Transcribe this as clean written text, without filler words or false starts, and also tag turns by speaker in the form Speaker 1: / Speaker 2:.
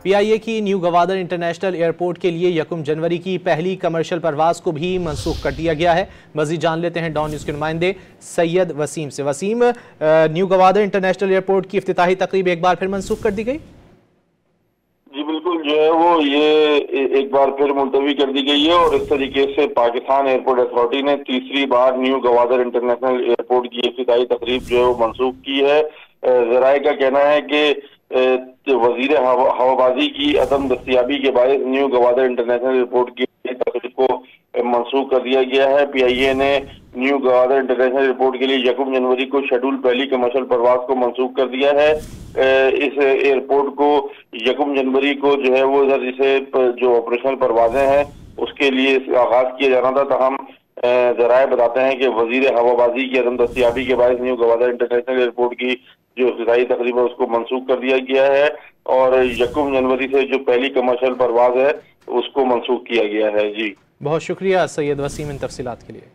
Speaker 1: PIA की new Gwadar international airport के लिए 1 जनवरी की पहली कमर्शियल परवाज को भी मनसूख कर दिया गया है। मजीद जान लेते हैं डॉन न्यूज़ के नुमाइंदे सैयद वसीम से। Waseem, new Gwadar international airport की इफ्तिताही तकरीब एक बार फिर मनसूख कर दी गई?
Speaker 2: जी बिल्कुल, जो है वो ये एक बार फिर मुलतवी कर दी गई है और इस तरीके से पाकिस्तान एयरपोर्ट अथॉरिटी ने तीसरी बार न्यू गवादर इंटरनेशनल एयरपोर्ट की इफ्तिताही तकरीब जो है वो मनसूख की है। जराये का कहना है कि वजीर हवाबाजी की अदम दस्तियाबी के बायस न्यू गवादर इंटरनेशनल एयरपोर्ट की तकरीब को मनसूख कर दिया गया है। PIA ने न्यू गवादर इंटरनेशनल एयरपोर्ट के लिए 1 जनवरी को शेड्यूल पहली कमर्शियल परवाज को मनसूख कर दिया है। इस एयरपोर्ट को 1 जनवरी को जो है वो इधर जिसे जो ऑपरेशनल परवाजें हैं उसके लिए आगाज किया जाना था, तहम जराये बताते हैं कि वजीर हवाबाजी की अदम दस्तियाबी के बायस न्यू गवादर इंटरनेशनल एयरपोर्ट की जो इफ्तिताही तकरीब है उसको मनसूख कर दिया गया है और 1 जनवरी से जो पहली कमर्शियल परवाज है उसको मनसूख किया गया है। जी
Speaker 1: बहुत शुक्रिया सैयद वसीम इन तफसीलात के लिए।